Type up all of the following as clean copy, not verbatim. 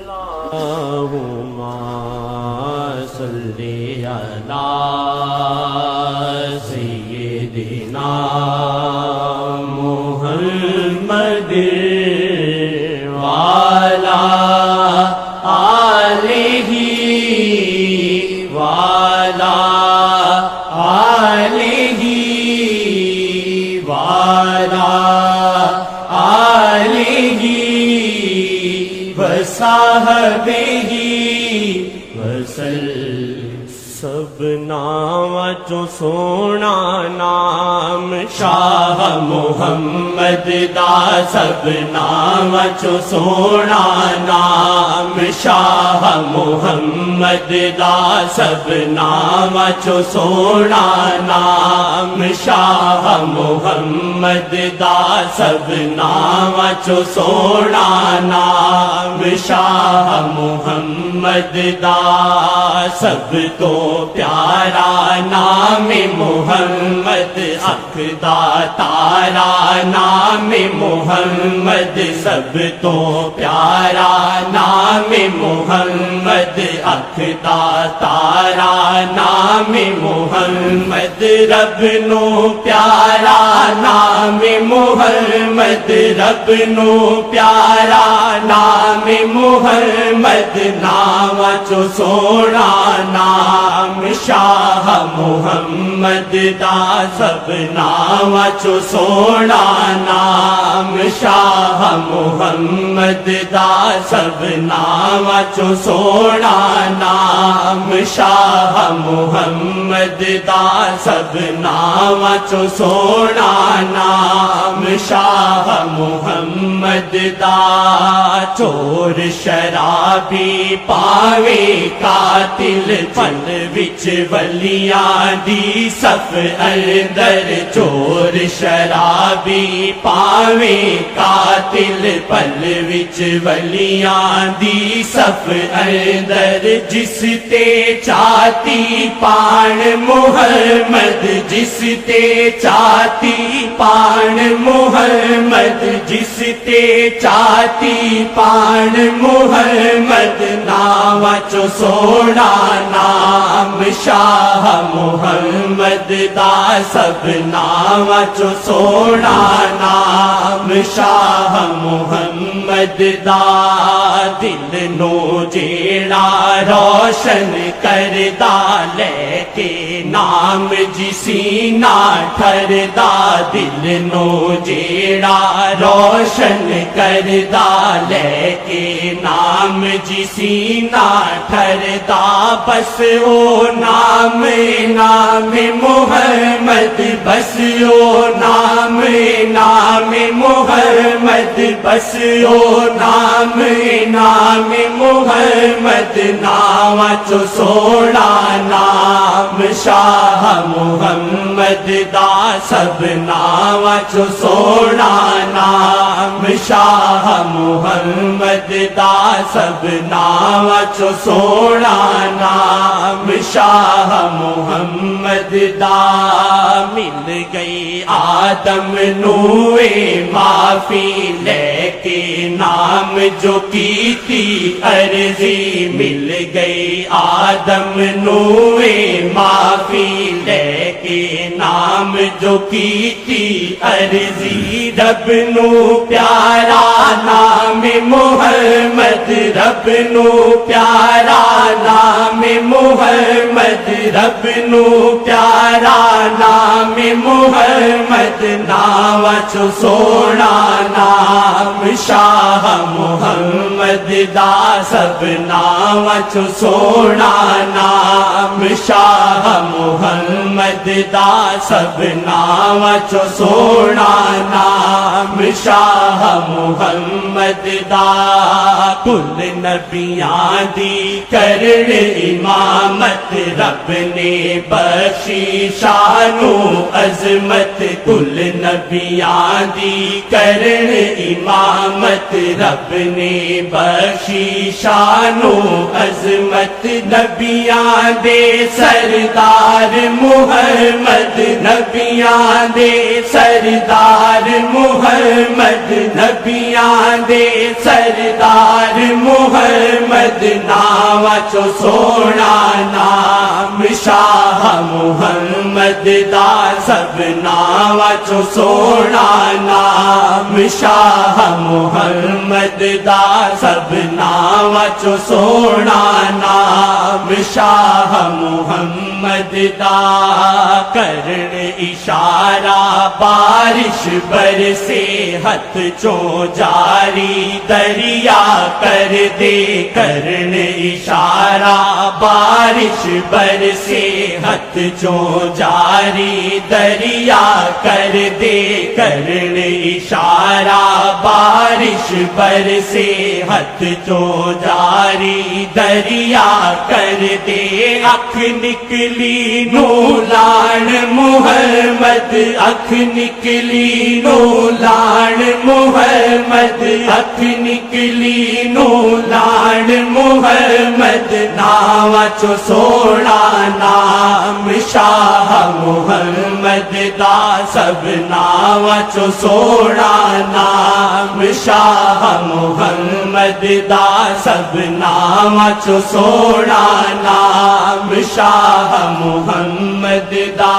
اللهم صل على سيدنا محمد وعلى آلہ وعلى آلہ وعلى آلہ وصحبہ وسلم۔ سب نام چو سونا نام شاہ محمد دا، سب نام چو سونا نام شاہ محمد دا، سب نام چو سونا نام شاہ محمد دا، سب نام چو سونا نام شاہ محمد دا، سب تو پیارا نام محمد، حق دا تارا نام محمد، سب تو پیارا نام محمد، حق دا تارا نام محمد، رب نو پیارا نام محمد، رب نو پیارا نام محمد، نام چو سونا نام شاہ محمد دا، سب نام چو سونا نام شاہ محمد دا، سب نام چو سونا نام شاہ محمد دا، سب نام چو سونا نام شاہ محمد دا، چور شرابی پاوے قاتل پل وچ ولیاں دی صف اندر، چور شرابی پاوے قاتل پل وچ ولیاں دی صف اندر، جس تے چاہتی پان محمد، جس تے چاہتی پان محمد، جس تے چاہتی پان محمد، نام چو سونا نام شاہ محمد دا، سب نام چو سونا نام شاہ محمد دا، دل نو جیڑا روشن کردا، لے کے نام جسینا ٹھردا، دل نو جیڑا روشن کردا، لے کے نام جسینا ٹھردا، بس او نام نام محمد، بس او نام نام محمد، بس او نام نام محمد، نام چو سونا نام شاہ محمد دا، سب نام چو سونا نام شاہ محمد دا، سب نام چو سونا نام شاہ محمد دا، مل گئی آدم نوے معافی، لے کے نام جو کی تھی عرضی، مل گئی آدم نوے معافی، لے کے نام جو کی تھی عرضی، رب نو پیارا نام محمد، رب نو پیارا نام محمد، رب نو پیارا نام محمد، نام چو سونا نام شاہ محمد دا، سب نام چو سونا نام شاہ محمد دا، سب نام چو سونا نام شاہ محمد دا، کل نبیاں دی کرن امامت، رب نے بخشی شان و عظمت، کل نبیاں دی کرن امامت، رب نے بخشی شان و عظمت نبیاں دے سردار محمد نبیاں دے سردار محمد نبیاں دے سردار محمد نام چو سونا نام شاہ محمد دا سب نام چو سونا نام شاہ محمد دا سب نام چو سونا نام شاہ محمد دا کرن اشارہ بارش برسے ہتھ چوں جاری دریا کر دے کرن اشارہ بارش برسے ہتھ چوں جاری دریا کر دے کرن اشارہ بارش برسے ہتھ چوں جاری دریا کر دے اکھ نکلی نو لان محمد اکھ نکلی نو لان محمد اکھ نکلی نو لان محمد نام چو سونا نام شاہ محمد دا سب نام چو سونا نام شاہ محمد دا سب نام چو سونا نام شاہ محمد دا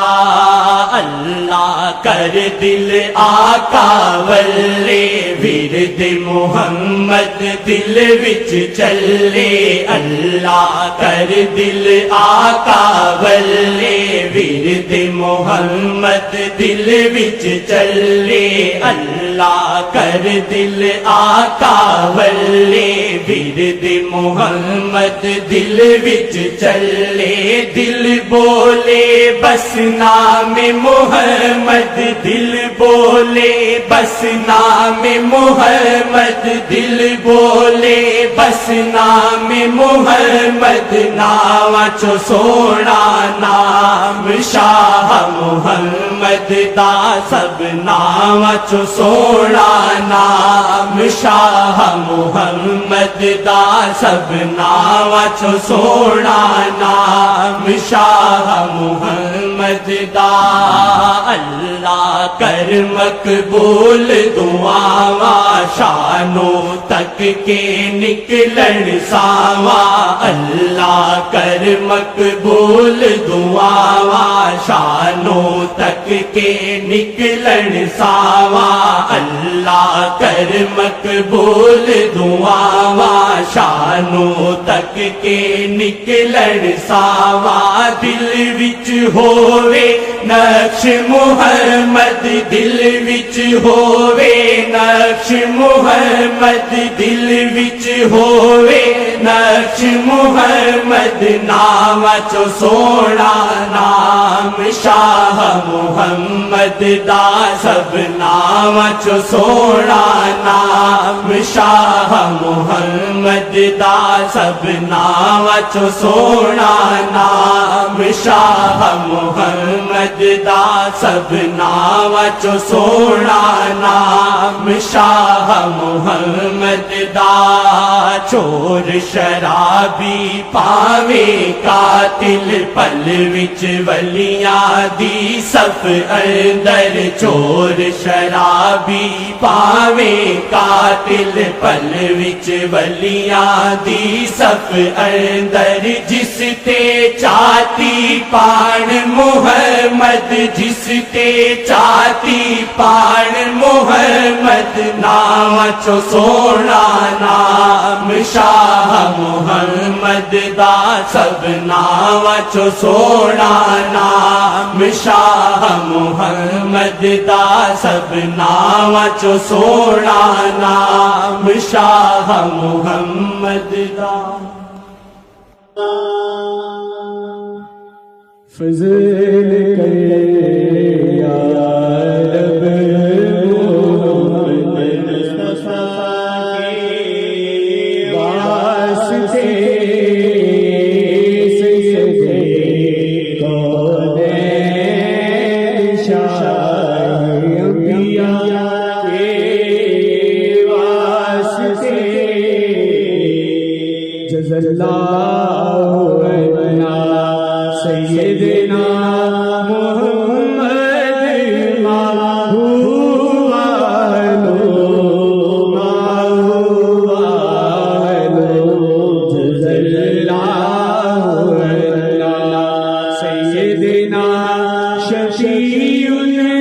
اللہ کر دل آقا ولے ورد محمد دل وچ چلے اللہ کر دل آقا ولے ورد محمد دل وچ چلے اللہ کر دل آقا ولے ورد محمد دل وچ چلے دل بولے بس نام محمد دل بولے بس نام محمد دل بولے بس نام محمد نام چو سونا نام شاہ محمد دا سب نام چو سونا نام شاہ محمد دا سب نام چو سونا نام شاہ محمد دا اللہ کر مقبول دعاواں شانوں تک کے نکلن ساواں اللہ کر مقبول دعاواں شانوں تک کے نکلن ساواں اللہ کر مقبول دعاواں شانوں تک کے نکلن ساواں دل وچ ہووے نقش محمد دل وچ ہووے نقش محمد دل وچ ہووے نقش محمد نام چو سونا نام شاہ محمد دا سب نام چو سونا نام شاہ محمد دا سب نام چو سونا نام شاہ محمد دا سب نام چو سونا نام شاہ محمد دا چور شرابی پاوے قاتل پل وچ ولیاں دی صف اندر چور شرابی پاوے قاتل پل وچ ولیاں دی صف اندر جس تے چاہتی پان محمد جس تے چاہتی پان محمد نام چو سونا نام شاہ محمد دا سب نام چو سونا نام شاہ محمد دا سب نام چو سونا نام شاہ محمد دا فضل کر یا رب محمد مصطفیٰ کے واسطے سجدے کونین شاہ انبیاء کے واسطے جزا اللہ عنا سیدنا محمد ما ہوا جزا اللہ عنا سیدنا شفیعنا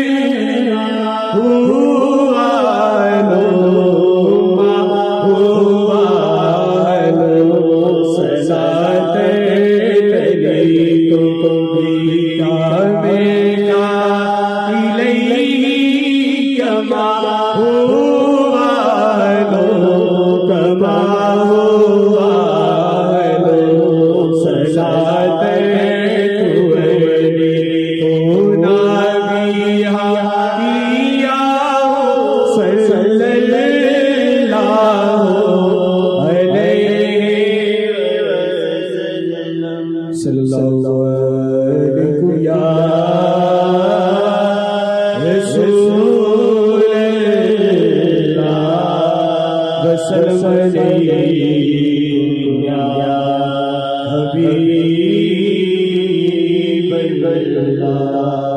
صلی اللہ علیہ یا رسول اللہ وسلم یا حبیب اللہ